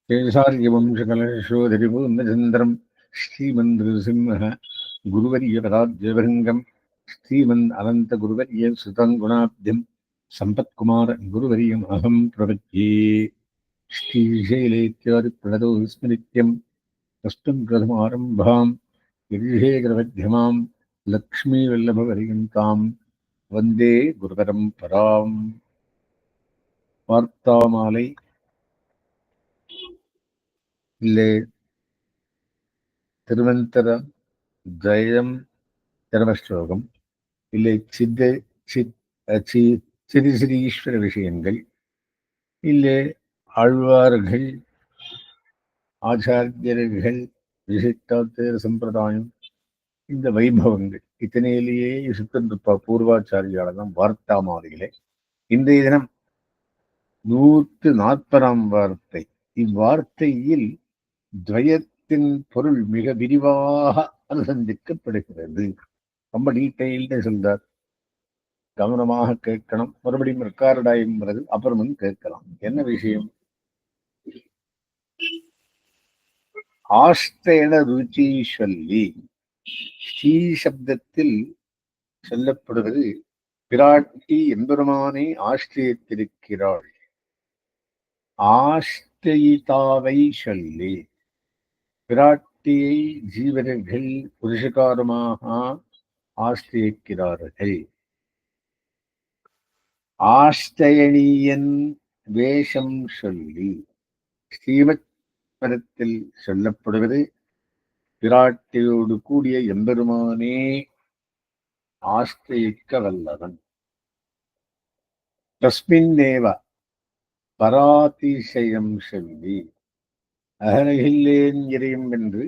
शेषार्यवंशकलशोधरिपूर्णचन्द्रं श्रीमन्नृसिंहः गुरुवर्यपदाब्जभृङ्गं श्रीमन् अनन्तगुरुवर्यसुतं गुणाब्धिं सम्पत्कुमार गुरुवर्यम् अहं प्रपद्ये। श्रीशैलेत्यादिप्रणतो विस्मृत्यं कष्टं प्रथमारम्भां गिरिशेखरमध्यमां लक्ष्मीवल्लभपर्यन्तां वन्दे गुरुपरम्पराम्. वार्तामाலை இல்லை திருமந்திரம் ஜெயம் தர்மஸ்லோகம் இல்லை சிறு சிறு ஈஸ்வர விஷயங்கள் இல்லை ஆழ்வார்கள் ஆச்சாரியர்கள் விசிஷ்டாத்வைத சம்பிரதாயம் இந்த வைபவங்கள் இத்தனையிலேயே சுத்தந்திருப்ப பூர்வாச்சாரியாளர்தான் வார்த்தா மாலையிலே இன்றைய தினம் 140ஆம் வார்த்தை. இவ்வார்த்தையில் துவயத்தின் பொருள் மிக விரிவாக அனுசந்திக்கப்படுகிறது. ரொம்ப டீட்டெயில்டு சொல்றார். கவனமாக கேட்கணும். மறுபடியும் ரெக்கார்ட் ஆகின்றது, அப்புறமும் கேட்கலாம். என்ன விஷயம்? ஆஷ்டேன ருச்சி சொல்லி ஸ்ரீ சப்தத்தில் சொல்லப்படுவது பிராட்டி எம்பெருமானை ஆஷ்டயத்திருக்கிறாள். ஆஷ்டயிதாவை சொல்லி பிராட்டியை ஜீவர்கள் புருஷகாரமாக ஆஷ்டயிக்கிறார்கள். ஆஷ்டயணியன் வேஷம் சொல்லி ஸ்ரீமத் பதத்தில் சொல்லப்படுவது பிராட்டியோடு கூடிய எம்பெருமானே ஆஷ்டயிக்க வல்லவன். தஸ்மின்னேவ பராதிசயம் சொல்லி அகலகில்லேன் எரியும் என்று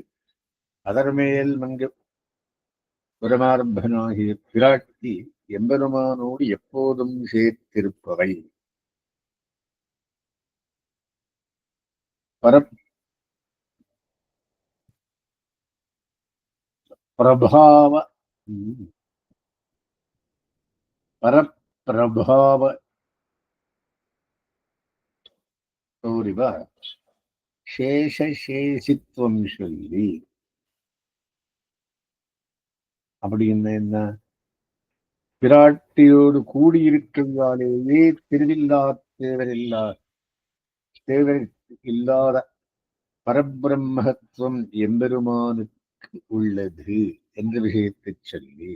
அதர்மேல் மங்க புரமார்பனாகிய பிராட்டி எம்பெருமானோடு எப்போதும் சேர்த்திருப்பவை. பரப்பிரபாவ சேஷசேஷித்துவம் சொல்லி. அப்படின்னு என்ன? பிராட்டியோடு கூடியிருக்கிறதாலேயே தேவர் இல்லாத பரபிரம்மத்துவம் எம்பெருமானுக்கு உள்ளது என்ற விஷயத்தை சொல்லி,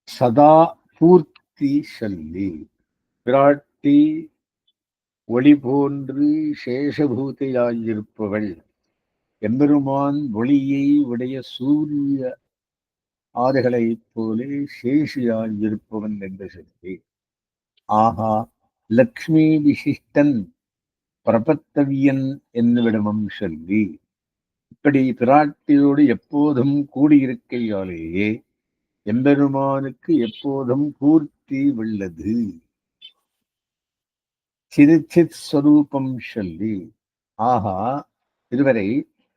சதா பூர்த்தி சொல்லி பிராட்டி ஒளி போன்று சேஷபூதையாயிருப்பவள், எம்பெருமான் ஒளியை உடைய சூரிய ஆறுகளைப் போலே சேஷியாயிருப்பவன் என்று சொல்லி, ஆஹா லக்ஷ்மி விசிஷ்டன் பிரபத்தவியன் என்னுவிடமும் சொல்லி, இப்படி பிராட்டியோடு எப்போதும் கூடியிருக்கையாலேயே எம்பெருமானுக்கு எப்போதும் பூர்த்தி உள்ளது. சிரிச்சித் ஸ்வரூபம் சொல்லி, ஆஹா இதுவரை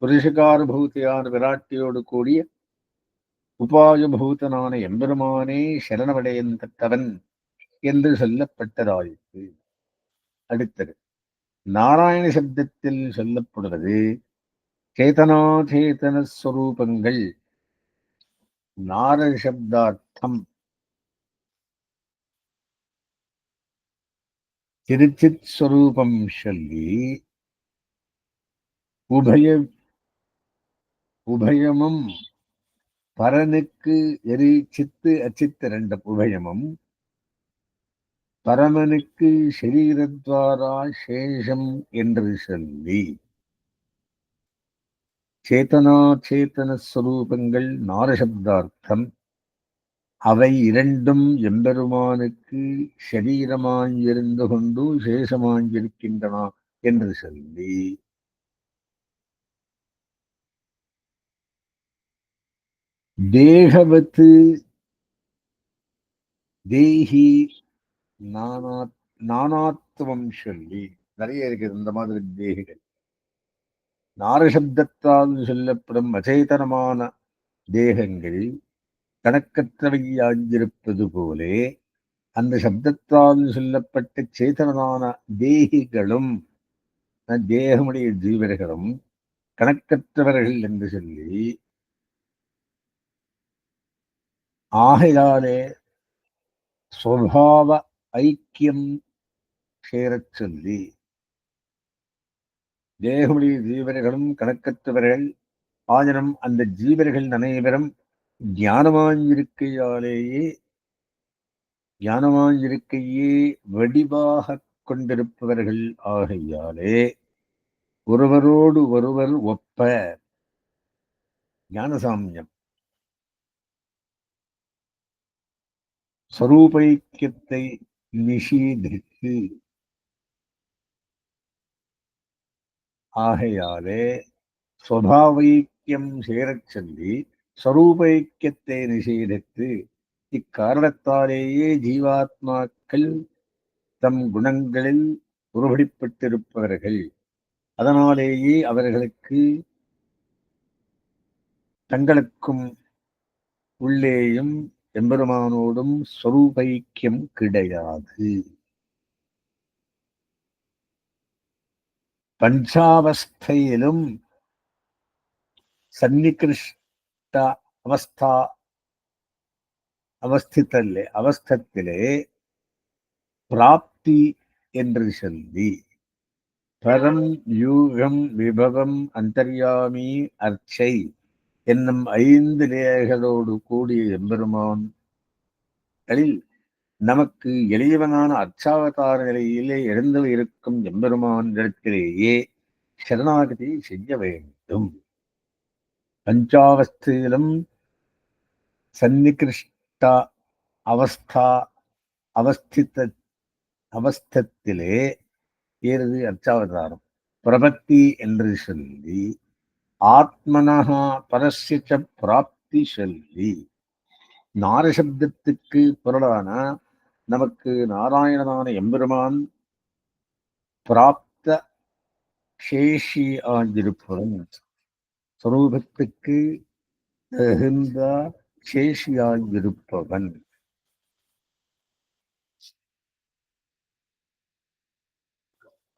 புருஷகாரபூதியான பிராட்டியோடு கூடிய உபாயபூதனான எம்பெருமானே சரணமடையத்தக்கவன் என்று சொல்லப்பட்டதாயிற்று. அடுத்தது நாராயண சப்தத்தில் சொல்லப்படுவது சேதனாசேதன ஸ்வரூபங்கள். நார சப்தார்த்தம் திருச்சித் ஸ்வரூபம் சொல்லி உபயமும் பரனுக்கு எரி சித்து அச்சித்து ரெண்டு உபயமும் பரமனுக்கு சரீரத்வாரா சேஷம் என்று சொல்லி சேதனாசேதன ஸ்வரூபங்கள் நாரசப்தார்த்தம். அவை இரண்டும் எம்பெருமானுக்கு சரீரமாயிருந்து கொண்டு சேஷமாயிருக்கின்றன என்று சொல்லி தேகவத்து தேஹி நானாத்துவம் சொல்லி நிறைய இருக்குது இந்த மாதிரி தேகிகள். நாரசப்தத்தால் சொல்லப்படும் அச்சேதனமான தேகங்கள் கணக்கற்றவையாயிருப்பது போலே அந்த சப்தத்தால் சொல்லப்பட்ட சேதனமான தேகிகளும் தேகமுடைய ஜீவர்களும் கணக்கற்றவர்கள் என்று சொல்லி, ஆகையாலே சுவாவ ஐக்கியம் சேரச் சொல்லி, தேகமுடைய ஜீவர்களும் கணக்கற்றவர்கள் ஆயினும் அந்த ஜீவர்கள் அனைவரும் ஞானமாயிருக்கையே வடிவாக கொண்டிருப்பவர்கள் ஆகையாலே ஒருவரோடு ஒருவர் ஒப்ப ஞானசாமியம் ஸ்வரூபைக்கியத்தை நிஷேதித்து, ஆகையாலே ஸ்வபாவைக்கியம் சேரச் சொல்லி ஸ்வரூபைக்கியத்தை நிஷேதித்து, இக்காரணத்தாலேயே ஜீவாத்மாக்கள் தம் குணங்களில் உருவடிப்பட்டிருப்பவர்கள். அதனாலேயே அவர்களுக்கு தங்களுக்கும் உள்ளேயும் எம்பெருமானோடும் ஸ்வரூபைக்கியம் கிடையாது. பஞ்சாவஸ்தையிலும் சன்னிகிருஷ்ட அவஸ்தத்திலே பிராப்தி என்று சொல்லி பரம் யூகம் விபவம் அந்தர்யாமி அர்ச்சை என்னும் 5 நிலைகளோடு கூடிய எம்பெருமான்களில் நமக்கு எளியவனான அர்ச்சாவதார நிலையிலே எழுந்து இருக்கும் எம்பெருமான் இடத்திலேயே சரணாகதி செய்ய வேண்டும். பஞ்சாவஸ்தையிலும் சன்னிகிருஷ்ட அவஸ்தத்திலே ஏறது அர்ச்சாவதாரம் பிரபத்தி என்று சொல்லி, ஆத்மனஹா பரஸ்ய பிராப்தி சொல்லி, நாரசப்தத்துக்கு பொருளான நமக்கு நாராயணனான எம்பெருமான் பிராப்த சேஷி ஆகியிருப்பவன், ஸ்வரூபத்துக்கு தகுந்த சேஷியாயிருப்பவன்.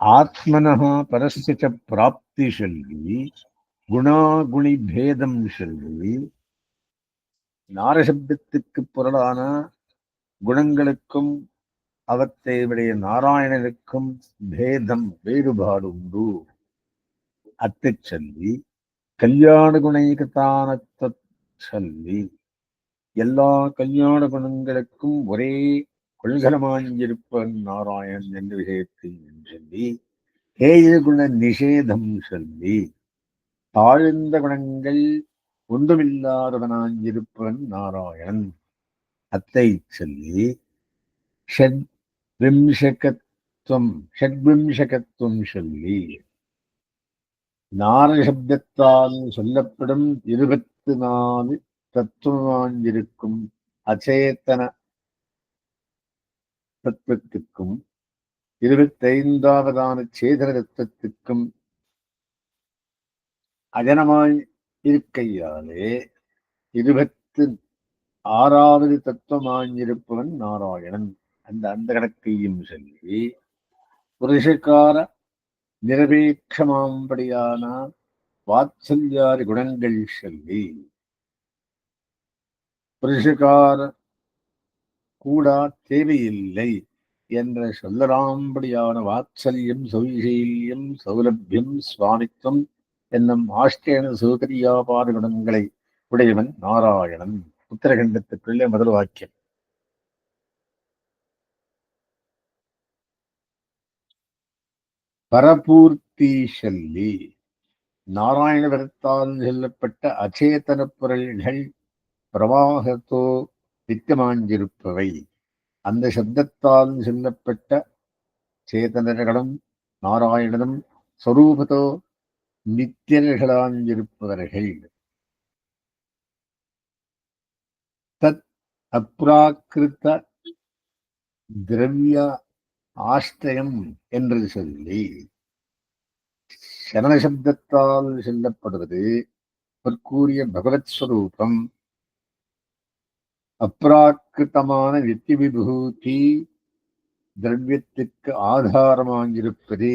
ஆத்மனஹா பரஸ்ய பிராப்தி சொல்லி, குணாகுணி பேதம் சொல்லி, நாரசப்தத்துக்கு பொருளான குணங்களுக்கும் அவத்தை விடைய நாராயணனுக்கும் பேதம் வேறுபாடு உண்டு. அத்தை சொல்லி, கல்யாண குணைகதானத்தை சொல்லி, எல்லா கல்யாண குணங்களுக்கும் ஒரே கொள்கலமாயிருப்பவன் நாராயணன் என்ற விஷயத்தை சொல்லி, ஹேய குண நிஷேதம் சொல்லி, தாழ்ந்த குணங்கள் ஒன்றுமில்லாதவனாயிருப்பவன் நாராயணன் அத்தை சொல்லி, ஷட்விம்சகத்துவம் சொல்லி, நாரசப்தத்தால் சொல்லப்படும் 24 தத்துவமாயிருக்கும் அச்சேதன தத்துவத்துக்கும் 25வதான சேதன தத்துவத்துக்கும் அஜனமாய் இருக்கையாலே 26வது தத்துவமாயிருப்பவன் நாராயணன் அந்த கணக்கையும் சொல்லி, புருஷகார நிரபேட்சமாம்படியான வாத்சல்யாதி குணங்கள் சொல்லி, புருஷகார கூட தேவையில்லை என்ற சொல்லலாம்படியான வாத்சல்யம், சௌசீல்யம், சௌலபியம், சுவாமித்வம் என்னும் ஆஷ்டேன சௌகரியாபார குணங்களை உடையவன் நாராயணன். உத்தரகண்டத்துக்குள்ளே முதல் வாக்கியம். பரபூர்த்தி சொல்லி, நாராயணபுரத்தால் சொல்லப்பட்ட அச்சேதன பொருள்கள் பிரவாகத்தோ நித்தியமாஞ்சிருப்பவை. அந்த சப்தத்தால் சொல்லப்பட்ட சேதனர்களும் நாராயணனும் ஸ்வரூபத்தோ நித்தியர்களாஞ்சிருப்பவர்கள். தத் அப்ராக்கிருத திரவிய ஆஷ்டயம் என்று சொல்லி, சரணசப்தத்தால் சொல்லப்படுவது பொற்கூறிய பகவத் ஸ்வரூபம் அப்ராக்கிருத்தமான நித்திய விபூதி திரவியத்திற்கு ஆதாரமாகியிருப்பது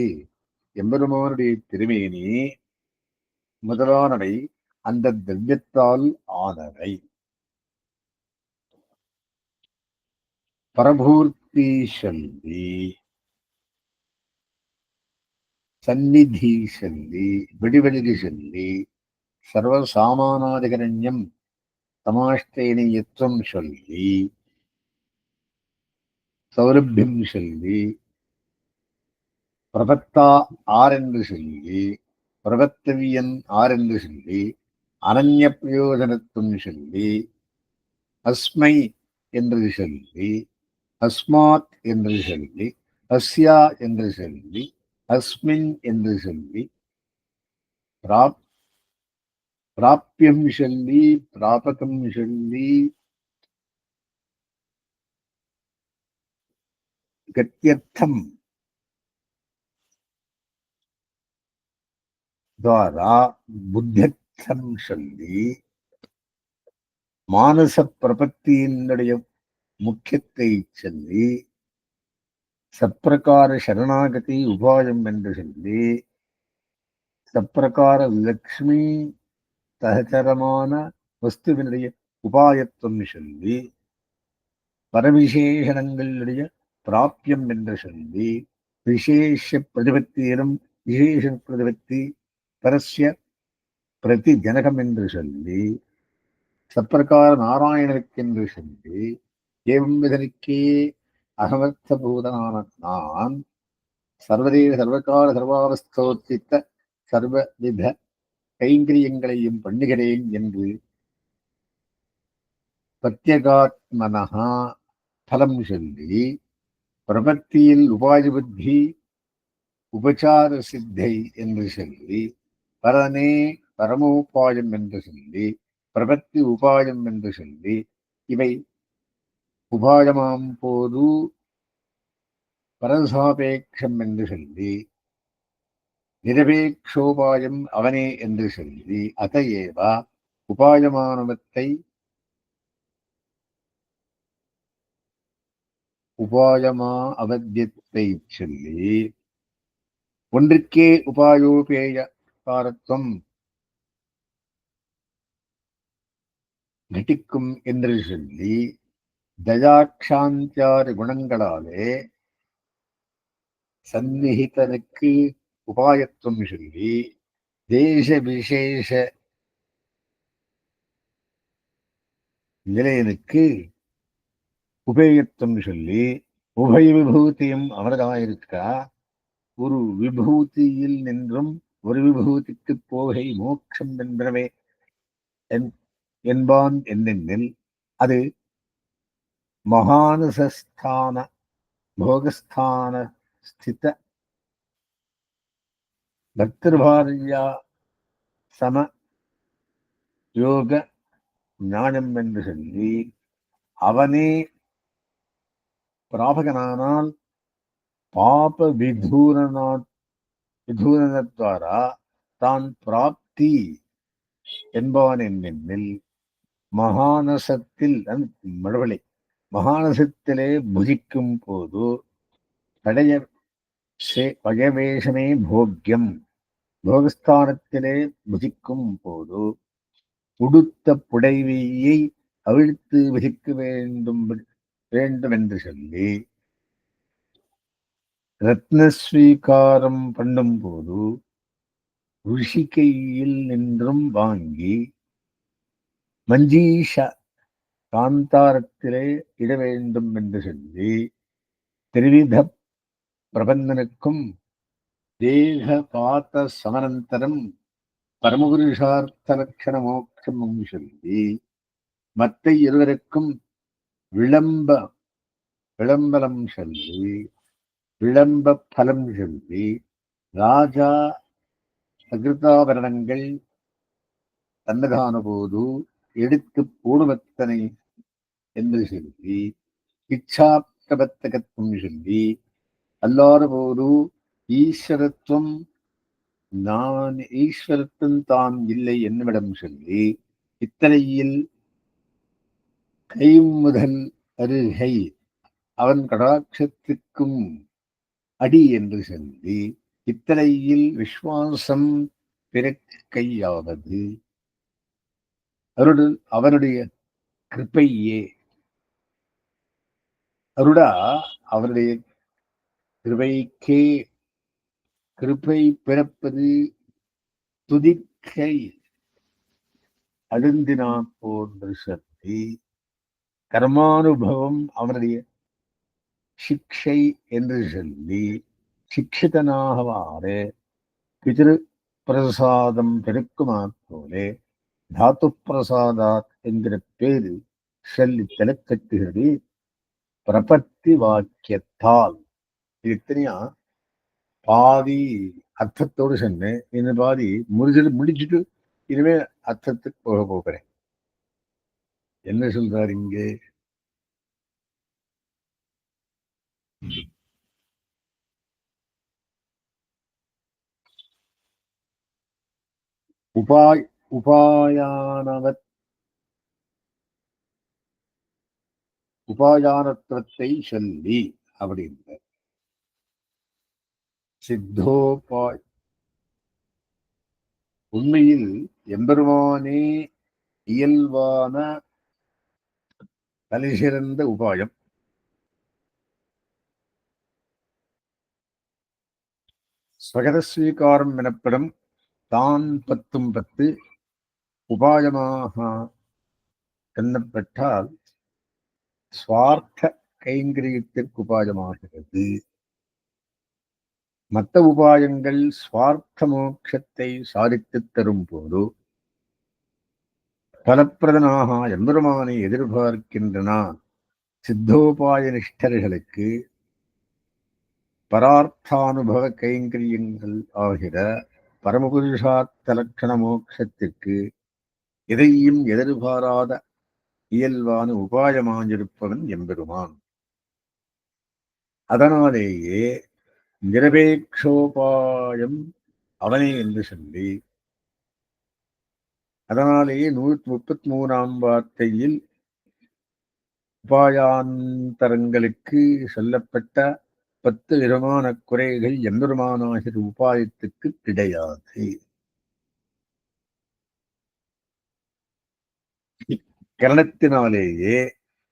எம்பெருமானுடைய திருமேனி முதலானவை அந்த திரவியத்தால் ஆனவை. பரபூர்த்தி சொல்லி, சந்நிதி சொல்லி, விடிவெளிகி சொல்லி, சர்வசாமானாதிகரண்யம் தமாஷ்டேனியத்துவம் சொல்லி, சௌரபியம் சொல்லி, பிரபத்தா ஆரென்று சொல்லி, பிரபத்தவியன் ஆரென்று சொல்லி, அனன்ய பிரயோஜனத்துவம் சொல்லி, அஸ்மை என்று சொல்லி, அஸ்மாத் என்று சொல்லி, அஸ்யா என்று சொல்லி, அஸ்மின் என்று சொல்லி, பிராப்யம் சொல்லி, பிராபகம் சொல்லி, கத்தியர்த்தம் द्वारा புத்தியர்த்தம் சொல்லி, மானச பிரபத்தியினுடைய முக்கியத்தை சொல்லி, சப்பிரகார சரணாகதி உபாயம் என்று சொல்லி, சப்பிரகார லக்ஷ்மி சகச்சரமான வஸ்துவினுடைய உபாயத்துவம் சொல்லி, பரவிசேஷணங்களுடைய பிராப்யம் என்று சொல்லி, விசேஷ பிரதிபத்தியிலும் விசேஷ பிரதிபத்தி பரஸ்ய பிரதி ஜனகம் என்று சொல்லி, சப்பிரகார நாராயணனுக்கென்று சொல்லி, ஏவம் இதனுக்கே அகமர்த்தபூதனான நான் சர்வதேச சர்வகால சர்வாவஸ்தோத்தித்த சர்வவித கைங்கரியங்களையும் பண்ணுகிறேன் என்று பிரத்யகாத்மனஹா பலம் சொல்லி, பிரபத்தியில் உபாய புத்தி உபசார சித்தை என்று சொல்லி, பரனே பரமோபாயம் என்று சொல்லி, பிரபத்தி உபாயம் என்று சொல்லி, இவை உபாயமாம் போது பரசாபேட்சம் என்று சொல்லி, நிரபேட்சோபாயம் அவனே என்று சொல்லி, அதையேவா உபாயமானவத்தை உபாயமா அவத்தியத்தை சொல்லி, ஒன்றுக்கே உபாயோபேய காரத்துவம் கட்டிக்கும் என்று சொல்லி, தயாக்ஷாந்தியாறு குணங்களாலே சந்நிகிதனுக்கு உபாயத்துவம் சொல்லி, தேச விசேஷ நிலையனுக்கு உபேயத்துவம் சொல்லி, உபய விபூதியும் அவனதாயிருக்கா, ஒரு விபூதியில் நின்றும் ஒரு விபூதிக்கு போகை மோட்சம் என்பனவே என்பான் என்னென்னில், அது மகானுசஸ்தான போகஸ்தான ஸ்தித பக்திர்பாரியா சம யோக ஞானம் என்று சொல்லி, அவனே பிராபகனானால் பாப விதூரணத்வாரா தான் பிராப்தி என்பவன் என்னென்னில், மகானசத்தில் மழவலை மகானசத்திலே புஜிக்கும் போது பழவேஷமே போக்கியம், போகஸ்தானத்திலே புஜிக்கும் போது உடுத்த புடைவியை அவிழ்த்து வகிக்க வேண்டும் என்று சொல்லி, ரத்னஸ்வீகாரம் பண்ணும் போது ருஷிகையில் நின்றும் வாங்கி மஞ்சீஷ காந்தாரத்திலே இட வேண்டும் என்று சொல்லி, திரிவித பிரபந்தனுக்கும் தேக பாத்த சமனந்தரம் பரமபுருஷார்த்த லட்சண மோட்சம் சொல்லி, மற்ற இருவருக்கும் விளம்பரம் சொல்லி, விளம்ப பலம் சொல்லி, ராஜா அகிருதாபரணங்கள் தன்னதான போது எடுத்து போடுவத்தனை என்று சொல்லி, இச்சாப்தபத்தகத்துவம் சொல்லி, அல்லாத போது ஈஸ்வரத்துவம் நான் ஈஸ்வரத்துவம் தான் இல்லை என்னிடம் சொல்லி, இத்தனையில் கைமுதல் அருகை அவன் கடாட்சத்துக்கும் அடி என்று சொல்லி இத்தனையில் விஸ்வாசம் பிறக்கையாவது அவனுடைய கிருப்பையே. அருடா அவனுடைய கிருபைக்கே. கிருப்பை பிறப்பது துதிக்கை அழுந்தினான் போன்று சொல்லி கர்மானுபவம் அவனுடைய சிக்ஷை என்று சொல்லி சிக்ஷிதனாகவாறு பிதிரு பிரசாதம் பெருக்குமாற் போலே தாத்து பிரசாதாத் என்கிற பேரு சொல்லி தலைக்கட்டுகிறது பிரபத்தி வாக்கியத்தால். இது எத்தனையா பாதி அர்த்தத்தோடு சொன்னேன், இந்த பாதி முடிச்சுட்டு இனிமே அர்த்தத்துக்கு போக போகிறேன். என்ன சொல்றார் இங்கே? உபாயானத்துவத்தை சொல்லி அப்படின்ற சித்தோபாய். உண்மையில் எம்பெருமானே இயல்பான தலைசிறந்த உபாயம். ஸ்வகதஸ்வீகாரம் எனப்படும் தான் 10 உபாயமாக எண்ணப்பட்டால் சுவார்த்த கைங்கரியத்திற்கு உபாயமாகிறது. மற்ற உபாயங்கள் சுவார்த்த மோட்சத்தை சாதித்துத் தரும் போது பலப்பிரதனாக எம்பெருமானை எதிர்பார்க்கின்றன. சித்தோபாய நிஷ்டர்களுக்கு பரார்த்தானுபவ கைங்கரியங்கள் ஆகிற பரமபுருஷார்த்த லட்சண மோட்சத்திற்கு எதையும் எதிர்பாராத இயல்பான உபாயமாயிருப்பவன் எம்பெருமான். அதனாலேயே நிரபேட்சோபாயம் அவனே என்று சொல்லி, அதனாலேயே 133ஆம் வார்த்தையில் உபாயாந்தரங்களுக்கு சொல்லப்பட்ட 10 விதமான குறைகள் எம்பெருமானாகிற உபாயத்துக்கு கிடையாது.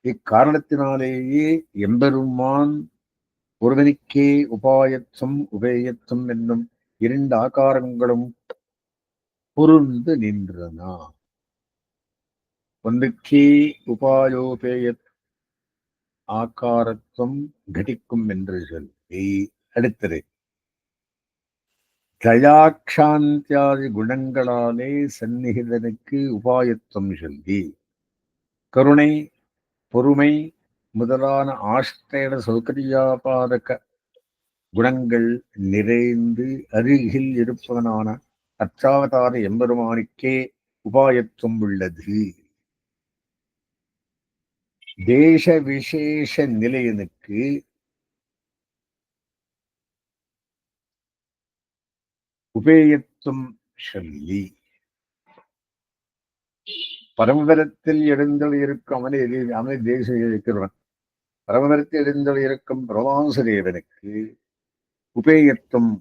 இக்காரணத்தினாலேயே எம்பெருமான் ஒருவனுக்கே உபாயத்துவம் உபேயத்துவம் என்னும் 2 ஆகாரங்களும் பொருந்து நின்றன. ஒன்றுக்கே உபாயோபேய ஆகாரத்துவம் கடிக்கும் என்று சொல்லி, அடுத்தது தயாக்ஷாந்தியாதி குணங்களாலே சந்நிகிதனுக்கு உபாயத்துவம் சொல்லி கருணை பொறுமை முதலான ஆஷ்டேட சௌகரியாபாதக குணங்கள் நிறைந்து அருகில் இருப்பவனான அச்சாவதார எம்பெருமானுக்கே உபாயத்துவம் உள்ளது. தேச விசேஷ நிலையனுக்கு உபேயத்துவம் சொல்லி பரமபரத்தில் எழுந்தல் இருக்கும் அவனை தேசம் இருக்கிறவன். பரமபரத்தில் எழுந்தல் இருக்கும் பிரவாசதேவனுக்கு உபேயத்துவம்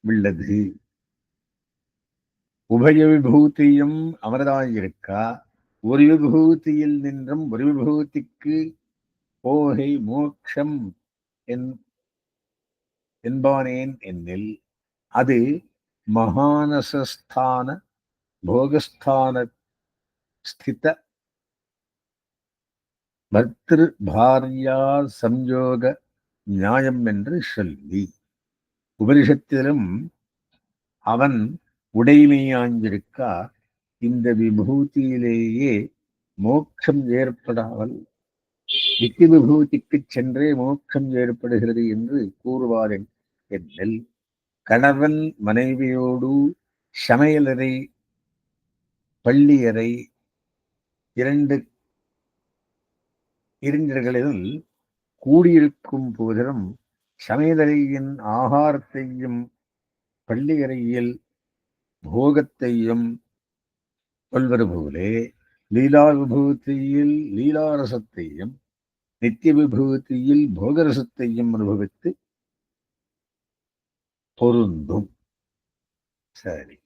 உள்ளது. உபய விபூதியும் அவனதாயிருக்கா. ஒரு விபூதியில் நின்றும் ஒரு விபூதிக்கு போகை மோட்சம் என்பானேன் என்னில் அது மகானசஸ்தான போகஸ்தான ஸ்தித பர்திரு பாரியா சம்யோக நியாயம் என்று சொல்லி உபனிஷத்திலும் அவன் உடைமையாஞ்சிருக்கா. இந்த விபூதியிலேயே மோட்சம் ஏற்படாமல் நித்திய விபூதிக்கு சென்றே மோட்சம் ஏற்படுகிறது என்று கூறுவார் என்னில் கணவன் மனைவியோடு சமையலறை பள்ளியறை 2 இருந்தர்களில் கூடியிருக்கும் போதிலும் சமையலறையின் ஆகாரத்தையும் பள்ளியறையில் போகத்தையும் கொள்வது போலே லீலா விபூதியில் லீலாரசத்தையும் நித்திய விபூதியில் போகரசத்தையும் அனுபவித்து பொருந்தும். சரி,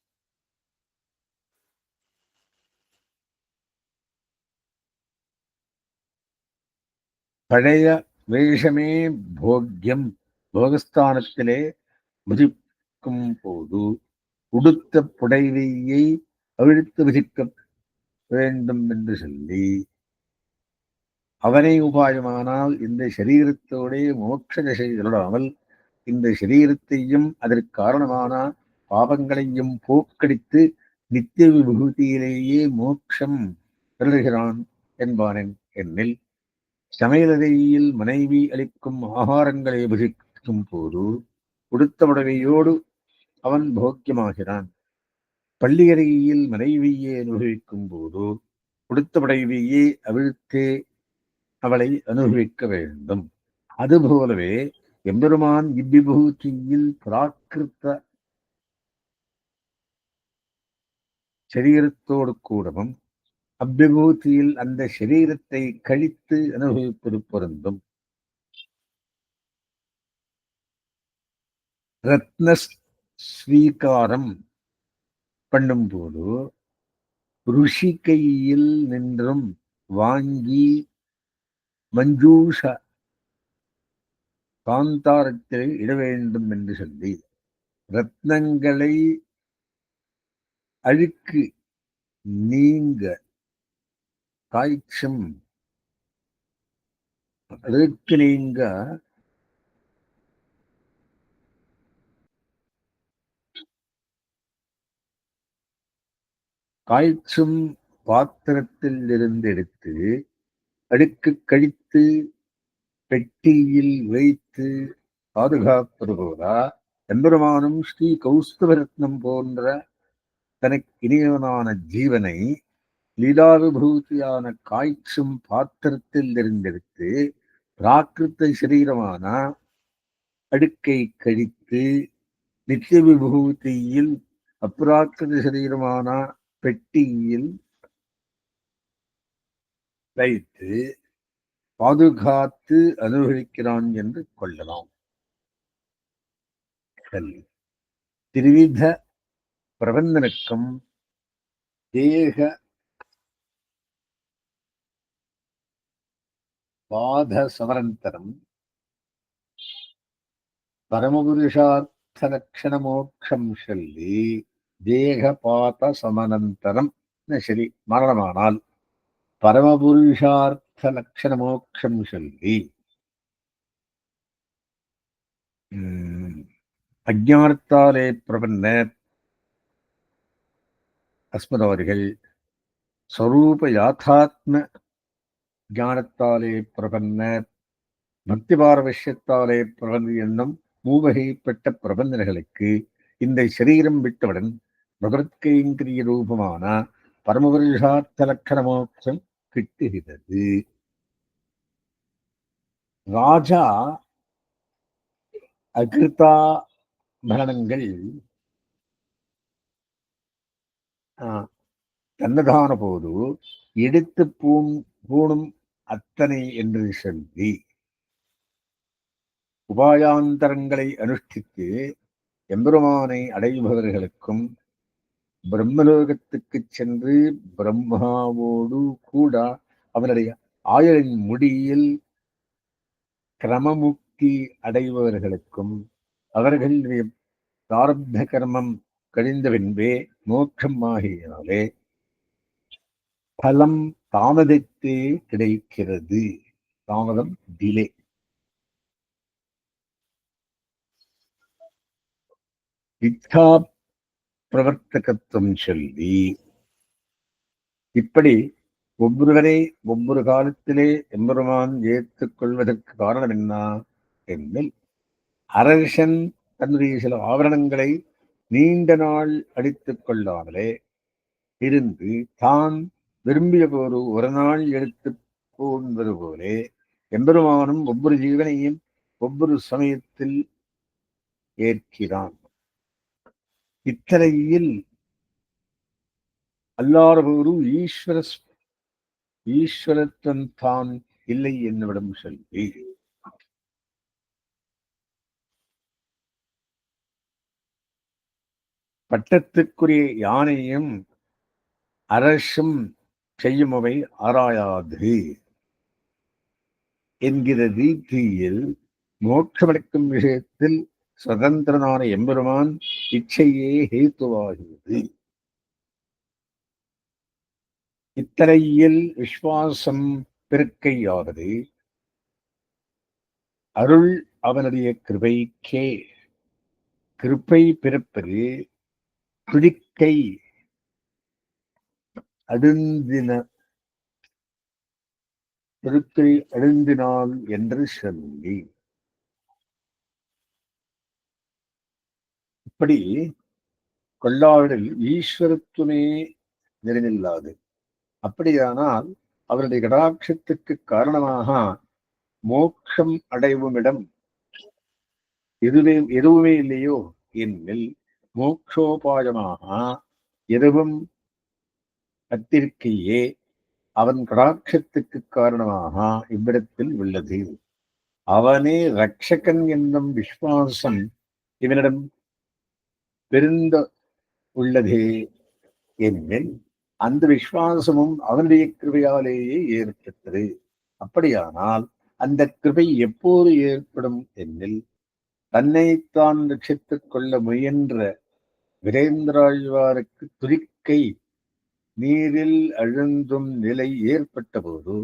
பழைய வேஷமே போக்கியம். போகஸ்தானத்திலே புதிக்கும் போது உடுத்த புடைவையை அவிழ்த்து விதிக்க வேண்டும் என்று சொல்லி அவனை உபாயமானால் இந்த சரீரத்தோடே மோட்ச திசை தொடராமல் இந்த சரீரத்தையும் அதற்கு காரணமான பாவங்களையும் போக்கடித்து நித்திய விபூதியிலேயே மோட்சம் பெறுகிறான் என்பானின் எண்ணில் சமையலறையில் மனைவி அளிக்கும் ஆகாரங்களை புசிக்கும் போது உடுத்த உடவையோடு அவன் போக்கியமாகிறான். பள்ளியறையில் மனைவியை அனுபவிக்கும் போது உடுத்த உடவையே அவிழ்த்தே அவளை அனுபவிக்க வேண்டும். அதுபோலவே எம்பெருமான் இவ்விபூதியில் பிராகிருத்த சரீரத்தோடு கூடவும் அவ்விபூதியில் அந்த சரீரத்தை கழித்து அனுபவிப்பது பொருந்தும். ரத்ன ஸ்வீகாரம் பண்ணும்போது ருஷி கையில் நின்றும் வாங்கி மஞ்சூஷ காந்தாரத்தில் இட வேண்டும் என்று சொல்லி ரத்னங்களை அழுக்கு நீங்க காய்ச்சும் அழுக்கு நீங்க காய்ச்சும் பாத்திரத்தில் இருந்து எடுத்து அடுக்கு கழித்து பெட்டியில் வைத்து பாதுகாப்பது போல எம்பெருமானும் ஸ்ரீ கௌஸ்தவரத்னம் போன்ற தனக்கு இனியவனான ஜீவனை லீலாவிபூதியான காய்ச்சும் பாத்திரத்தில் இருந்தெடுத்து பிராகிருத்த சரீரமான அடுக்கை கழித்து நித்திய விபூதியில் அப்ராக்கிருத சரீரமான பெட்டியில் வைத்து பாதுகாத்து அனுபவிக்கிறான் என்று கொள்ளலாம். திருவித பிரபந்தனுக்கும் தேக பாத சமரந்தரம் பரமபுருஷார்த்த லட்சண மோட்சம் சொல்லி தேகபாத சமனந்தரம் சரி மரணமானால் பரமபுருஷார்த்த லட்சண மோட்சம் சொல்லி அஜானத்தாலே பிரபன்ன அஸ்மதவர்கள் ஸ்வரூப யாத்தாத்ம ஞானத்தாலே பிரபன்ன பக்தி பாரவசியத்தாலே பிரபந்து என்னும் மூவகைப்பட்ட பிரபந்தனைகளுக்கு இந்த சரீரம் விட்டவுடன் பகவத்கைங்கிரிய ரூபமான பரமபுருஷார்த்த லட்சண மோட்சம் கிட்டுகிறது. ராஜா அகிருதா மரணங்கள் தன்னதான போது எடுத்து பூணும் அத்தனை என்று சொல்லி உபாயாந்தரங்களை அனுஷ்டித்து எம்பெருமானை அடைபவர்களுக்கும் பிரம்மலோகத்துக்கு சென்று பிரம்மாவோடு கூட அவனுடைய ஆயுளின் முடியில் கிரமமுக்தி அடைபவர்களுக்கும் அவர்களுடைய பிராரப்த கர்மம் கழிந்த பின்பே மோட்சம் ஆகியனாலே பலம் தாமதித்தே கிடைக்கிறது. தாமதம் டிலே. இச்சா பிரவர்த்தகத்துவம் சொல்லி இப்படி ஒவ்வொருவரை ஒவ்வொரு காலத்திலே எம்பெருமான் ஏற்றுக் கொள்வதற்கு காரணம் என்ன என்னில் அரசன் தன்னுடைய சில ஆவரணங்களை நீண்ட நாள் அடித்துக் கொள்ளாமலே இருந்து தான் விரும்பிய போது ஒரு நாள் எடுத்து போன்பது போலே எம்பெருமானும் ஒவ்வொரு ஜீவனையும் ஒவ்வொரு சமயத்தில் ஏற்கிறான். இத்தனையில் அல்லாதபோது ஈஸ்வர ஈஸ்வரத்துவம் தான் இல்லை என்னிடம் சொல்லி பட்டத்துக்குரிய யானையும் அரசும் செய்யுமவை ஆராயாது என்கிற ரீதியில் மோட்சமடைக்கும் விஷயத்தில் சுதந்திரனான எம்பெருமான் இச்சையே ஹேத்துவாகிறது. இத்தனையில் விஸ்வாசம் பெருக்கையாவது அருள் அவனுடைய கிருபைக்கே. கிருப்பை பிறப்பது பிடிக்கை அடுந்தின பெருக்கை அழுந்தினால் என்று சொல்லி இப்படி கொள்ளாவிடில் ஈஸ்வரத்துவமே நிறைநில்லாது. அப்படியானால் அவருடைய கடாட்சத்துக்கு காரணமாக மோட்சம் அடைவும் இடம் எதுவுமே இல்லையோ என்னில் மோட்சோபாயமாக எதுவும் அத்திருக்கையே அவன் கடாட்சத்துக்கு காரணமாக இவ்விடத்தில் உள்ளது. அவனே ரட்சகன் என்னும் விஸ்வாசம் இவனிடம் பெருந்த உள்ளதே என்னில் அந்த விஸ்வாசமும் அவனுடைய கிருபையாலேயே ஏற்பட்டது. அப்படியானால் அந்த கிருபை எப்போது ஏற்படும் என்னில் தன்னைத்தான் ரட்சித்துக் கொள்ள முயன்ற வீரேந்திராழ்வாருக்கு துரிக்கை நீரில் அழுந்தும் நிலை ஏற்பட்ட போது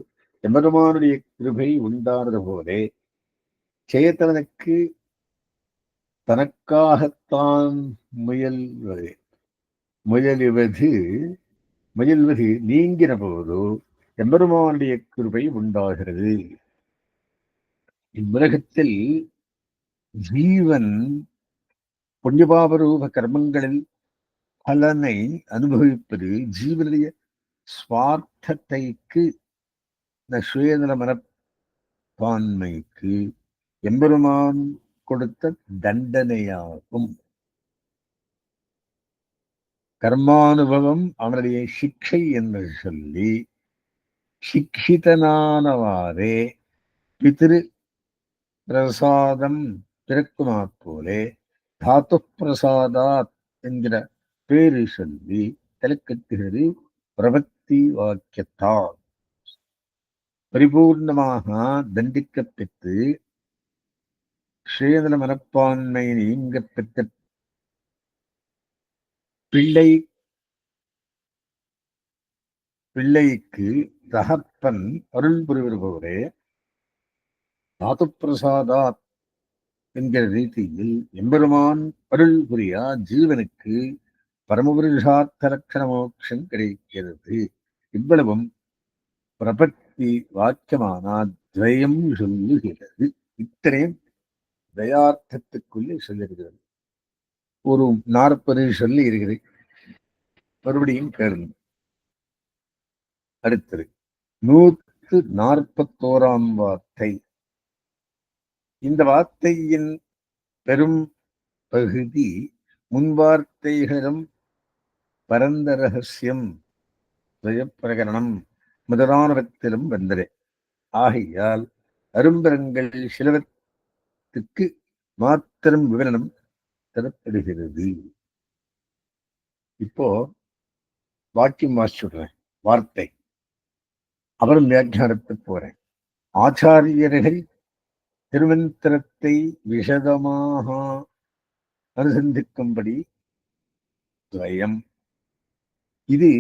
எம்பெருமானுடைய கிருபை உண்டானது போலே சேத்தனுக்கு தனக்காகத்தான் முயல்வது நீங்கின போது எம்பெருமானுடைய கிருபை உண்டாகிறது. இவ்வுலகத்தில் ஜீவன் புண்ணியபாபரூப கர்மங்களில் பலனை அனுபவிப்பது ஜீவனுடைய சுவார்த்தத்தைக்கு சுயநல மனப்பான்மைக்கு எம்பெருமான் கொடுத்த தண்டனையாகும். கர்மானுபவம் அவனுடைய சிக்ஷை என்று சொல்லி சிக்ஷிதனானவாறே பிதிரு பிரசாதம் பிறக்குமா போலே தாத்து பிரசாதாத் என்கிற பேரு சொல்லி தலைக்கட்டுகிறது. பிரபத்தி வாக்கியத்தால் பரிபூர்ணமாக தண்டிக்கப்பெற்று சுயநல மனப்பான்மை நீங்க பெற்ற பிள்ளைக்கு தகப்பன் அருள் புரிவருபவரே தாத்து பிரசாதாத் என்கிற ரீதியில் எம்பெருமான் அருள் புரியா ஜீவனுக்கு பரமபுருஷார்த்த லட்சண மோட்சம் கிடைக்கிறது. இவ்வளவும் பிரபத்தி வாக்கியமான துவயம் சொல்லுகிறது. இத்தனையும் தயார்த்தத்துக்குள்ளே சொல்லிருக்கிறது. ஒரு 40 சொல்லி இருக்கிறது. மறுபடியும் கேளுங்க. அடுத்தது 141 வார்த்தை. இந்த வார்த்தையின் பெரும் பகுதி முன்வார்த்தைகளிலும் பரந்த ரகசியம் பிரகரணம் முதலானவற்றிலும் வந்தது. ஆகையால் அரும்பரங்கள் சிலவத்துக்கு மாத்திரம் விவரணம் தரப்படுகிறது. இப்போ வாக்கியம் வாசிச்சுடுறேன். வார்த்தை அப்புறம் வியாக்கியானத்துக்கு போறேன். ஆச்சாரியர்கள் திருமந்திரத்தை விஷதமாக அனுசந்திக்கும்படி துவயம். இது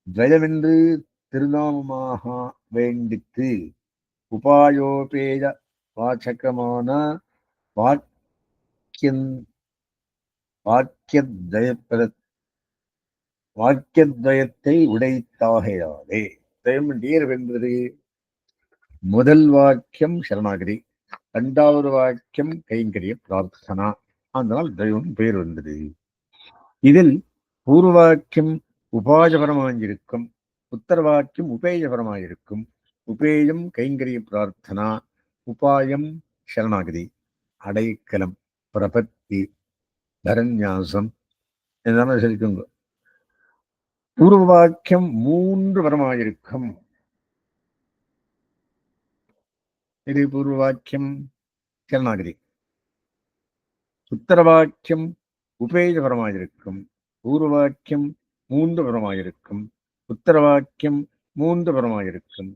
துவயமென்று திருநாமமாக வேண்டித்து உபாயோபேய வாச்சகமான வாக்கியத்வயத்தை உடைத்தாகையாலே துவயம் நேர் வென்றது. முதல் வாக்கியம் சரணாகதி, 2வது வாக்கியம் கைங்கரிய பிரார்த்தனா. அதனால் தெய்வம் பேர் வந்தது. இதில் பூர்வ வாக்கியம் உபாயபரமாயிருக்கும், உத்தர வாக்கியம் உபேயபரமாயிருக்கும். உபேயம் கைங்கரிய பிரார்த்தனா, உபாயம் சரணாகதி, அடைக்கலம், பிரபத்தி, தரநியாசம் என்னதான் சொல்லிக்கோங்க. பூர்வ வாக்கியம் 3 பரமாயிருக்கும். இது பூர்வவாக்கியம் சரணாகதி. உத்தரவாக்கியம் உபேஜபரமாயிருக்கும். பூர்வவாக்கியம் மூன்று பரமாயிருக்கும். உத்தரவாக்கியம் மூன்று பரமாயிருக்கும்.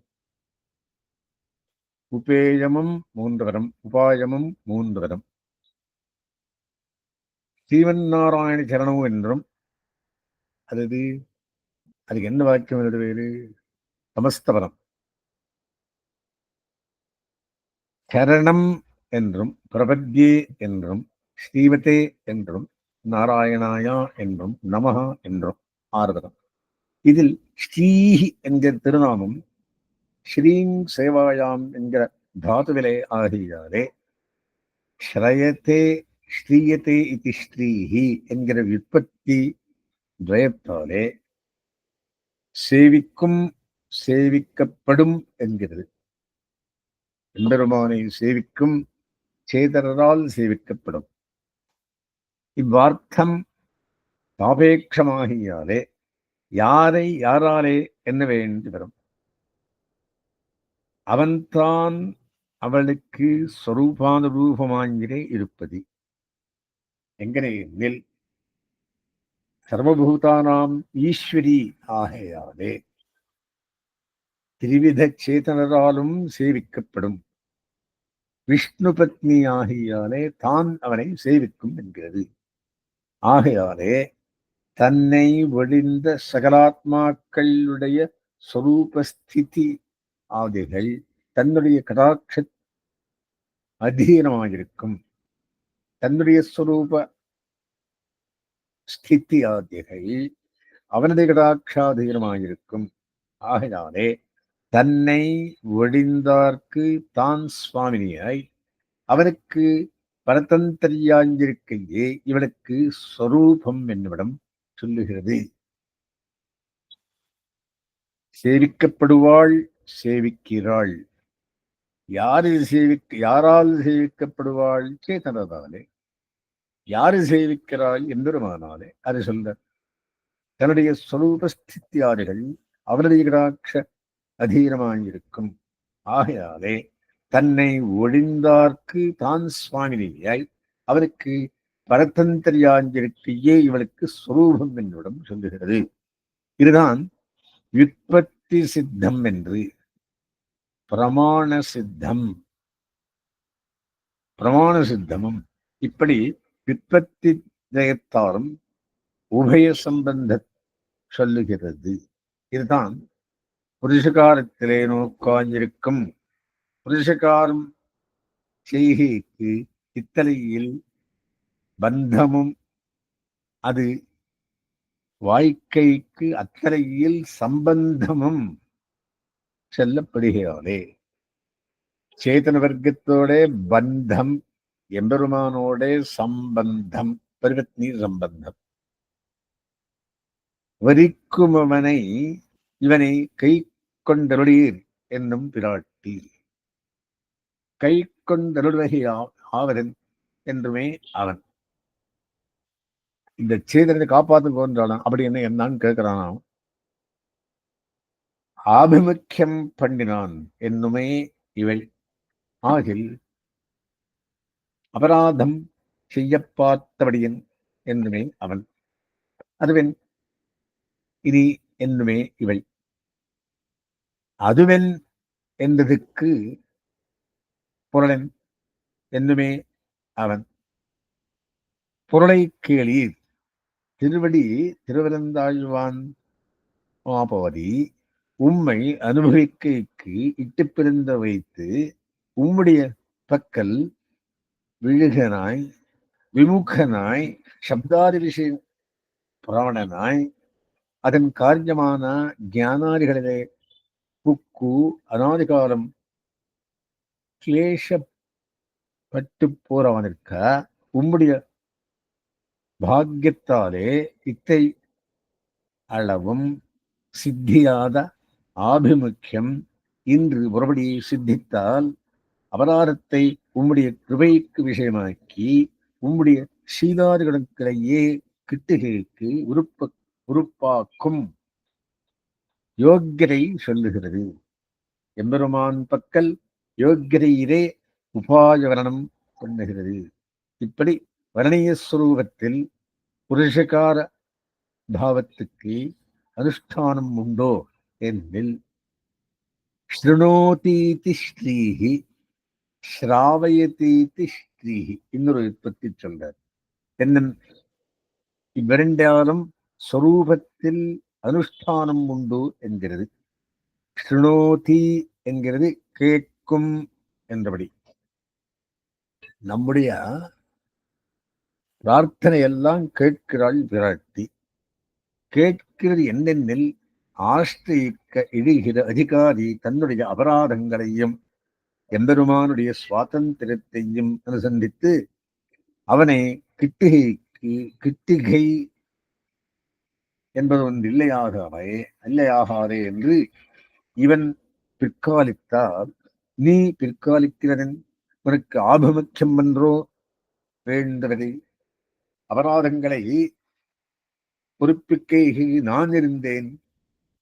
உபேயமும் மூன்று வரம், உபாயமும் மூன்று வரம். ஸ்ரீமன் நாராயண சரணம் என்றும் அதுக்கு என்ன வாக்கியம் எழுத வேறு? சமஸ்தவரம். சரணம் என்றும், பிரபத்யே என்றும், ஸ்ரீமதே என்றும், நாராயணாயா என்றும், நமஹா என்றும் ஆறுதரம். இதில் ஸ்ரீஹி என்கிற திருநாமம் ஸ்ரீங் சேவாயாம் என்கிற தாதுவிலே ஆகியாலே ஸ்ரயத்தே ஸ்ரீயத்தே இது ஸ்ரீஹி என்கிற விற்பத்தி துவயத்தாலே சேவிக்கும் சேவிக்கப்படும் என்கிறது. எம்பெருமானை சேவிக்கும் சேதரால் சேவிக்கப்படும். இவ்வார்த்தம் சாபேட்சமாகியாலே யாரை யாராலே என்ன வேண்டி வரும்? அவன்தான் அவளுக்கு ஸ்வரூபானுரூபமாயிரே இருப்பது. எங்கனே நெல் சர்வபூதானாம் ஈஸ்வரி ஆகையாலே திரிவித சேதனராலும் சேவிக்கப்படும். விஷ்ணு பத்னி ஆகியாலே தான் அவனை சேவிக்கும் என்கிறது. ஆகையாலே தன்னை ஒழிந்த சகலாத்மாக்களுடைய ஸ்வரூபஸ்திதி ஆதிகள் தன்னுடைய கடாட்ச அதீனமாயிருக்கும். தன்னுடைய ஸ்வரூப ஸ்திதி ஆதிகள் அவனது கடாட்சாதீனமாயிருக்கும். ஆகையாலே தன்னை ஒழிந்தார்க்கு தான் சுவாமினியாய் அவனுக்கு பரதந்தரியாஞ்சிருக்கையே இவனுக்கு ஸ்வரூபம் என்னிடம் சொல்லுகிறது. சேவிக்கப்படுவாள், சேவிக்கிறாள். யாரால் சேவிக்கப்படுவாள்? சேதனதாலே. யாரு சேவிக்கிறாள்? எம்பெருமானாலே. அது சொல்ல தன்னுடைய ஸ்வரூபஸ்தித்தியாதிகள் அவனுடைய கடாட்ச அதீனமாயிருக்கும். ஆகையாலே தன்னை ஒழிந்தார்க்கு தான் சுவாமினியாய் அவனுக்கு பரதந்தரியாஞ்சிருக்கையே இவளுக்கு ஸ்வரூபம் என்னிடம் சொல்லுகிறது. இதுதான் விற்பத்தி சித்தம் என்று. பிரமாண சித்தம், பிரமாண சித்தமும் இப்படி விற்பத்தி ஜெயத்தாலும் உபய சம்பந்த சொல்லுகிறது. இதுதான் புருஷகாரத்திலே நோக்காஞ்சிருக்கும். புருஷகாரம் செய்கைக்கு இத்தலையில் பந்தமும் அது வாழ்க்கைக்கு அத்தலையில் சம்பந்தமும் செல்லப்படுகிறாளே. சேதன வர்க்கத்தோட பந்தம், எம்பெருமானோட சம்பந்தம், பரிவத்னி சம்பந்தம். வரிக்குமவனை இவனை கை கொண்டருளீர் என்னும் பிராட்டி. கை கொண்டருள்வகை ஆவரன் என்றுமே அவன். இந்த சேதனை காப்பாத்துக்கோன்றானா? அப்படி என்ன என்னான்னு கேட்கிறானா? ஆபிமுக்கியம் பண்ணினான் என்னுமே இவள். ஆகில் அபராதம் செய்ய பார்த்தபடியன் என்னுமே அவன். அதுவென் இது என்னுமே இவள். அதுவென் என்பதற்கு பொருளன் என்னுமே அவன். பொருளை கேளீர். திருவடி திருவரந்தாழ்வான் மாபவதி உம்மை அனுபவிக்கைக்கு இட்டு பிறந்த வைத்து உம்முடைய பக்கல் விழுகனாய் விமுகனாய் சப்தாதி விஷய புராணனாய் அதன் காரியமான ஞானாதிகளிலே புக்கு அனாதிகாலம் கிளேஷப்பட்டு போறவனிருக்க உம்முடைய பாக்கியத்தாலே இத்தை அளவும் சித்தியாத ஆபிமுக்கியம் இன்று ஒருபடி சித்தித்தால் அபராதத்தை உம்முடைய கிருபைக்கு விஷயமாக்கி உம்முடைய சீதாதிகளுக்கிடையே கிட்டுகைக்கு உறுப்பாக்கும் யோக்கியரை சொல்லுகிறது. எம்பெருமான் பக்கல் யோக்கியதையிலே உபாய வரணம் பண்ணுகிறது. இப்படி வர்ணீய ஸ்வரூபத்தில் புருஷகார பாவத்துக்கு அனுஷ்டானம் உண்டோ என்னில் ஸ்ருணோதீதி ஸ்ரீஹி ஸ்ராவயதீதி ஸ்ரீஹி இன்னொரு உற்பத்தி சொல்றார். என்ன இவ்விரண்டாலும் ஸ்வரூபத்தில் அனுஷ்டானம் உண்டு என்கிறது. ஸ்ருணோதி என்கிறது கேட்கும் என்றபடி. நம்முடைய பிரார்த்தனை எல்லாம் கேட்கிறாள் பிராட்டி. கேட்கிறது என்னென்னில் ஆஷ்டிக்க இடுகிற அதிகாரி தன்னுடைய அபராதங்களையும் எம்பெருமானுடைய சுவாதந்திரத்தையும் அனுசந்தித்து அவனை கிட்டிகை என்பது ஒன்று இல்லையாகாதே என்று இவன் பிற்காலித்தால் நீ பிற்காலிக்கிறதன் உனக்கு ஆபமுக்கியம் என்றோ வேண்டவரை அபராதங்களை பொறுப்பிக்கை நான் இருந்தேன்,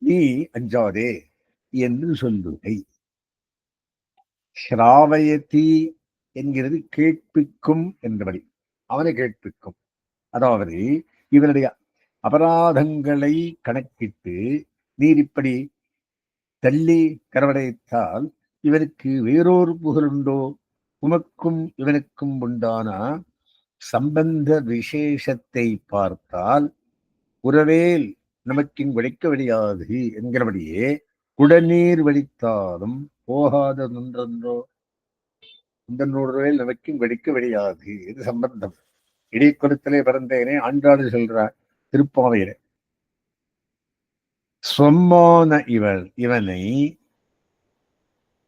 நீ அஞ்சாதே என்று சொல்லுகை. ஸ்ராவயதி என்கிறது கேட்பிக்கும் என்றபடி, அவனை கேட்பிக்கும். அதாவது இவனுடைய அபராதங்களை கணக்கிட்டு நீர் இப்படி தள்ளி கரவடைத்தால் இவனுக்கு வேறொரு புகழுண்டோ, உமக்கும் இவனுக்கும் உண்டான சம்பந்த விசேஷத்தை பார்த்தால் உறவேல் நமக்கின் வடிக்க வழியாது என்கிறபடியே குடநீர் வடித்தாலும் போகாத நின்றோ நமக்கும் வெடிக்க வழியாது. இது சம்பந்தம். இடைக்குளத்திலே பிறந்தேனே ஆண்டாடு சொல்றார் திருப்பாவையில. சொம்மான இவனை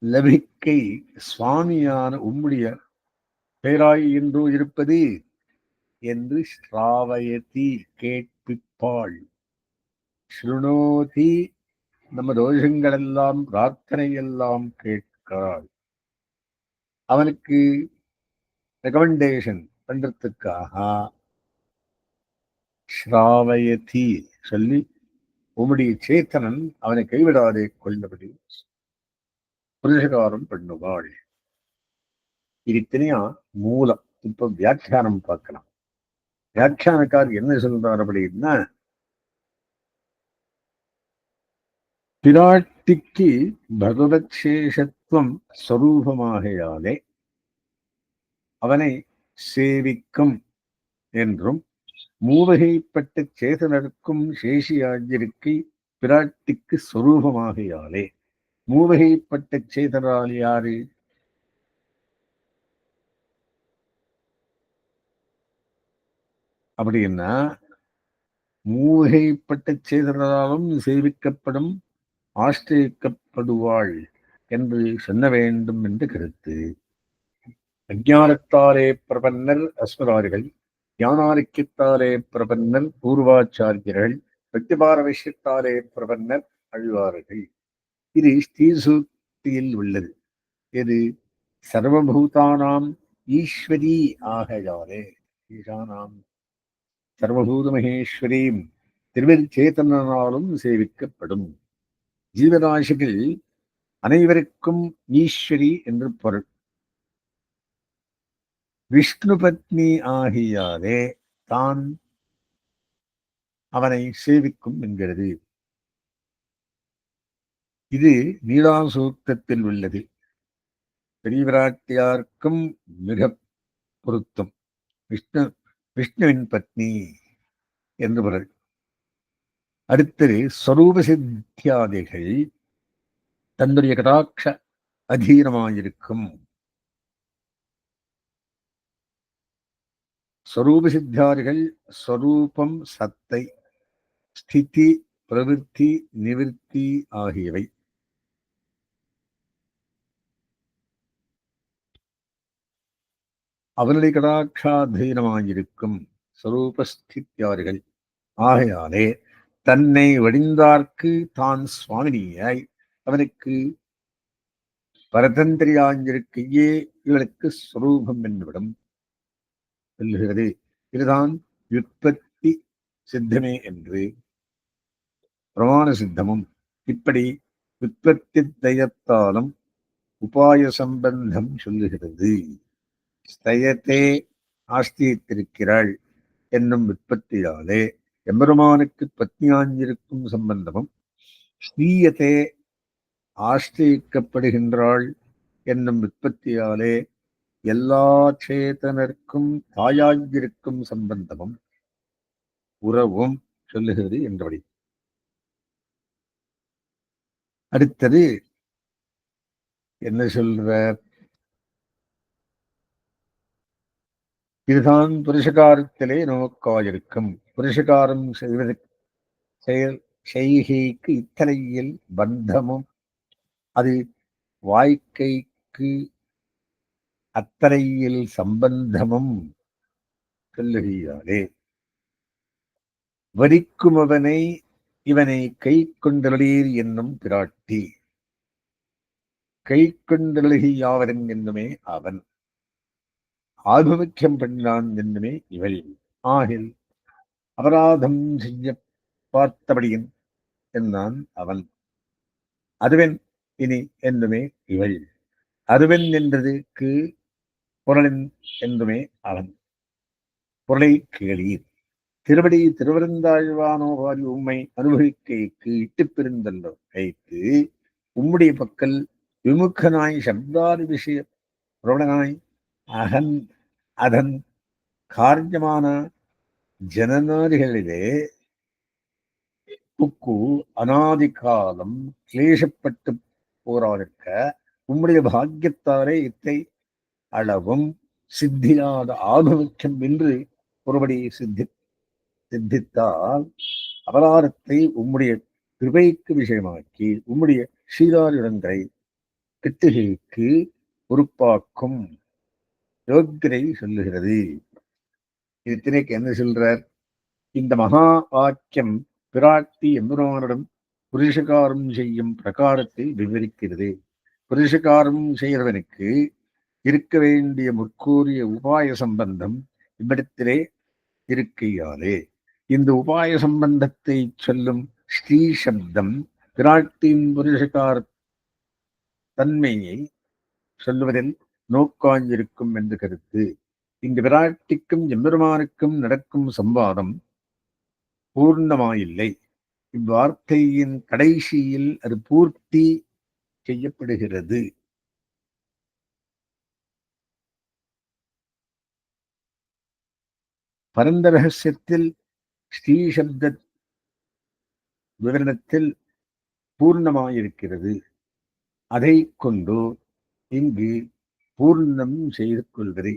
லபிக்கை சுவாமியான உம்முடைய பேராய் என்றோ இருப்பது என்று ஸ்ராவயதி கேட்பிப்பாள். ஸ்ருணோதி நம்ம தோஷங்கள் எல்லாம் பிரார்த்தனை எல்லாம் கேட்கிறாள். அவனுக்கு ரெக்கமெண்டேஷன் பண்றதுக்காக ஸ்ராவயதி சொல்லி உம்முடைய சேத்தனன் அவனை கைவிடாதே கொள்ளபடி புருஷகாரம் பண்ணுவாள். இது இத்தனையா மூலம். இப்ப வியாக்கியானம் பார்க்கலாம். வியாக்கியானக்கார் என்ன சொல்றார் அப்படின்னா, பிராட்டிக்கு பகவத் சேஷத்துவம் ஸ்வரூபமாகையாலே அவனை சேவிக்கும் என்றும், மூவகைப்பட்ட சேதனருக்கும் சேஷியாஜிருக்கை பிராட்டிக்கு ஸ்வரூபமாகையாலே, மூவகைப்பட்ட சேதனால் யாரு? அப்படின்னா மூவகைப்பட்ட சேதனாலும் சேவிக்கப்படும் ஆஷ்டிக்கப்படுவாள் என்று சொல்ல வேண்டும் என்று கருத்து. அஞ்ஞானத்தாலே பிரபன்னர் அஸ்மரார்கள், ஞானாரிக்கத்தாலே பிரபன்னர் பூர்வாச்சாரியர்கள், பிரத்திபார விஷயத்தாலே பிரபன்னர் அழ்வார்கள். இது ஸ்ரீசூக்தியில் உள்ளது. இது சர்வபூதானாம் ஈஸ்வரி ஆகையாலே ஈசானாம் சர்வபூத மகேஸ்வரீம் திருவச்சேதனாலும் சேவிக்கப்படும். ஜீவராசிகள் அனைவருக்கும் ஈஸ்வரி என்று பொருள். விஷ்ணு பத்னி ஆகியாலே தான் அவனை சேவிக்கும் என்கிறது. இது நீலாசூக்தத்தில் உள்ளது. பெரியவிராட்டியாருக்கும் மிக பொருத்தம். விஷ்ணுவின் பத்னி என்று பொருள். அடுத்தது ஸ்வரூப சித்தியாதிகள் தன்னுடைய கடாட்ச அதீனமாயிருக்கும். ஸ்வரூப சித்தியாதிகள் ஸ்வரூபம், சத்தை, ஸ்திதி, பிரவிற்த்தி, நிவிற்த்தி ஆகியவை. அவனுடைய கடாட்சாதீனமாயிருக்கும் ஸ்வரூபஸ்தித்யாதிகள் ஆகையாலே தன்னை வடிந்தார்க்கு தான் சுவாமினியாய் அவனுக்கு பரதந்திரியாஞ்சிருக்கையே இவளுக்கு ஸ்வரூபம் என்னிடம் சொல்லுகிறது. இதுதான் யுற்பத்தி சித்தமே என்று பிரமாண சித்தமும். இப்படி உற்பத்தி தயத்தாலும் உபாய சம்பந்தம் சொல்லுகிறது. ஸ்தயத்தே ஆஸ்தித்திருக்கிறாள் என்னும் விற்பத்தியாலே எம்பெருமானுக்கு பத்னியாஞ்சிருக்கும் சம்பந்தமும், ஸ்ரீயத்தே ஆஸ்திக்கப்படுகின்றாள் என்னும் விற்பத்தியாலே எல்லா சேதனர்க்கும் தாயாஞ்சிருக்கும் சம்பந்தமும் உறவும் சொல்லுகிறது என்றபடி. அடுத்தது என்ன சொல்றார்? இதுதான் புருஷகாரத்திலே நோக்காயிருக்கும். புருஷகாரம் செய்கைக்கு இத்தனையில் பந்தமும், அது வாழ்க்கைக்கு அத்தனையில் சம்பந்தமும் சொல்லுகிறாரே. வரிக்கும் அவனை இவனை கை கொண்டலீர் என்னும் பிராட்டி. கை கொண்டலகி யாவரன் என்னுமே அவன். ஆபிமுக்கியம் பண்ணான் என்னுமே இவள். ஆகில் அபராதம் செய்ய பார்த்தபடியின் എന്നാன் அவன். அதுவன் இனி என்னுமே இவள். அதுவன் என்றதுக்கு பொருளின் என்றுமே அவன். பொருளை கேளீர். திருவடி திருவருந்தாழ்வானோ வாரி உம்மை அனுபவிக்கைக்கு இட்டு பெருந்தல்லோ கைத்து உம்முடைய பக்கல் விமுகனாய் சப்தாதி விஷய பிரபலனாய் அகன் அதன் காரியமான ஜனநாதிகளிலே புக்கு அனாதி காலம் கிளேசப்பட்டு போராடிருக்க உம்முடைய பாக்கியத்தாரே இத்தை அளவும் சித்தியாத ஆபமுக்கியம் என்று ஒருபடி சித்தித்தால் அபராதத்தை உம்முடைய கிருபைக்கு விஷயமாக்கி உம்முடைய ஸ்ரீராரிடங்களை கிட்டுகைக்கு பொறுப்பாக்கும் யோக்கிரை சொல்லுகிறது. இது திரைக்கு என்ன சொல்றார்? இந்த மகா வாக்கியம் பிராட்டி எம்பெருமானிடம் புருஷகாரம் செய்யும் பிரகாரத்தை விவரிக்கிறது. புருஷகாரம் செய்கிறவனுக்கு இருக்க வேண்டிய முற்கூறிய உபாய சம்பந்தம் இவ்விடத்திலே இருக்கையாலே இந்த உபாய சம்பந்தத்தை சொல்லும் ஸ்ரீ சப்தம் பிராட்டியின் புருஷகார தன்மையை சொல்லுவதில் நோக்காஞ்சிருக்கும் என்று கருத்து. இங்கு விராட்டிக்கும் எம்பெருமானுக்கும் நடக்கும் சம்வாதம் பூர்ணமாயில்லை. இவ்வார்த்தையின் கடைசியில் அது பூர்த்தி செய்யப்படுகிறது. பரந்த ரகசியத்தில் ஸ்ரீசப்த விவரணத்தில் பூர்ணமாயிருக்கிறது. அதை கொண்டு இங்கு பூர்ணம் செய்து கொள்வது.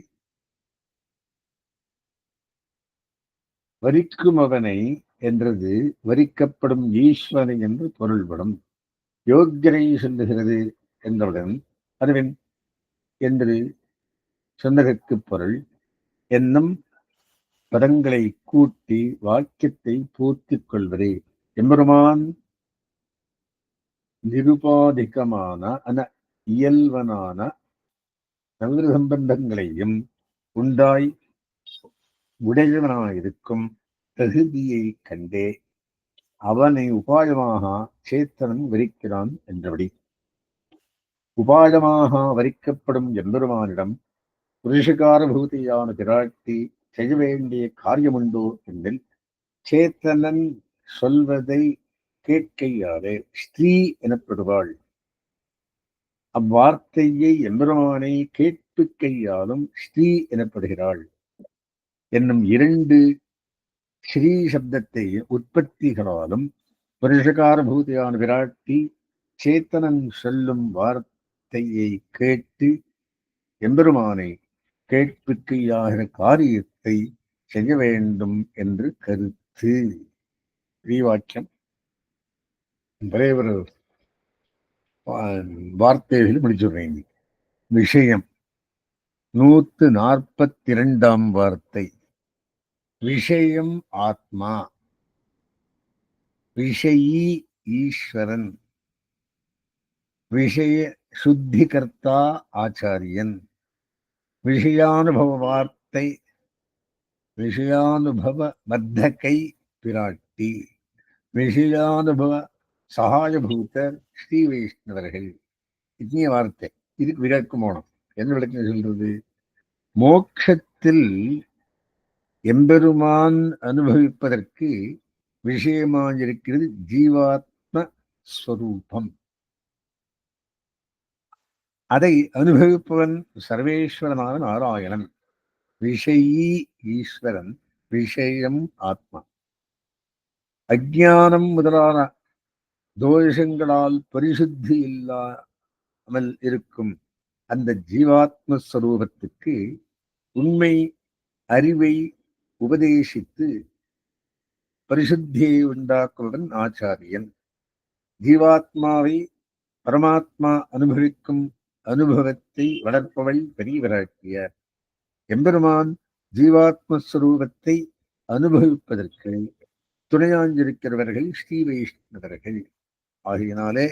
வரிக்கும் அவனை என்றது வரிக்கப்படும் ஈஸ்வரனை என்று பொருள்படும். யோக்கியனை சொல்லுகிறது என்றவுடன் அதுவன் என்று சொன்னதற்கு பொருள் என்னும் பதங்களை கூட்டி வாக்கியத்தை பூர்த்தி கொள்வதே. எம்பெருமான் நிருபாதிகமான இயல்வனான நல்ல சம்பந்தங்களையும் உண்டாய் உடையவனாயிருக்கும் தகுதியை கண்டே அவனை உபாயமாக சேத்தனன் வரிக்கிறான் என்றபடி. உபாயமாக வரிக்கப்படும் எம்பெருமானிடம் புருஷகார பூதியான பிராட்டி செய்ய வேண்டிய காரியமுண்டோ என்னில் சேத்தனன் சொல்வதை கேட்கையாலே ஸ்திரீ எனப்படுவாள். அவ்வார்த்தையை எம்பெருமானை கேட்பிக்கையாலும் ஸ்ரீ எனப்படுகிறாள் என்னும் இரண்டு ஸ்ரீ சப்தத்தை உற்பத்திகளாலும் புருஷகார பூதியான விராட்டி சேத்தனன் சொல்லும் வார்த்தையை கேட்டு எம்பெருமானை கேட்பிக்கையாகிற காரியத்தை செய்ய வேண்டும் என்று கருத்து. வாக்கியம் ஒரே ஒரு வார்த்தைகளில் முடிச்சுடுறேன். விஷயம் 142 வார்த்தை. விஷயம் ஆத்மா, விஷயி ஈஸ்வரன், விஷய சுத்திகர்த்தா ஆச்சாரியன், விஷயானுபவ வார்த்தை விஷயானுபவ மத்தகை பிராட்டி, விஷயானுபவ சகாயபூதர் ஸ்ரீ வைஷ்ணவர்கள். இத்தனை வார்த்தை. இதுக்கு விளக்கம் போனோம். என்ன விளக்கம் சொல்றது? மோட்சத்தில் எம்பெருமான் அனுபவிப்பதற்கு விஷயமாயிருக்கிறது ஜீவாத்ம ஸ்வரூபம். அதை அனுபவிப்பவன் சர்வேஸ்வரனான நாராயணன். விஷயி ஈஸ்வரன், விஷயம் ஆத்மா. அஜானம் முதலான தோஷங்களால் பரிசுத்தி இல்லாமல் இருக்கும் அந்த ஜீவாத்மஸ்வரூபத்துக்கு உண்மை அறிவை உபதேசித்து பரிசுத்தியை உண்டாக்குவன் ஆச்சாரியன். ஜீவாத்மாவை பரமாத்மா அனுபவிக்கும் அனுபவத்தை வளர்ப்பவள் பெரியவராக்கியார். எம்பெருமான் ஜீவாத்மஸ்வரூபத்தை அனுபவிப்பதற்கு துணையாஞ்சிருக்கிறவர்கள் ஸ்ரீ வைஷ்ணவர்கள். ஆகையினாலே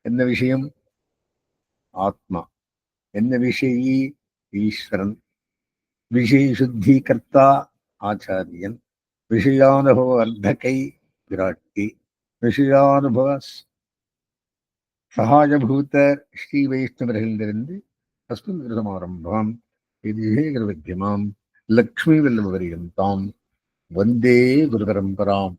என்ன விஷயம்? ஆத்மா. என்ன விஷயி? ஈஸ்வரன். விஷய சுத்தி கர்த்தா ஆச்சாரியன். விஷயானுபவ வர்த்தகை விராட்டி. விஷயானுபவ சகாயபூத ஸ்ரீ வைஷ்ணவர்களிலிருந்து அஸ்மத் சமாரம்பாம் வித்யமாம் லக்ஷ்மி வல்லபரியந்தாம் வந்தே குரு பரம்பராம்.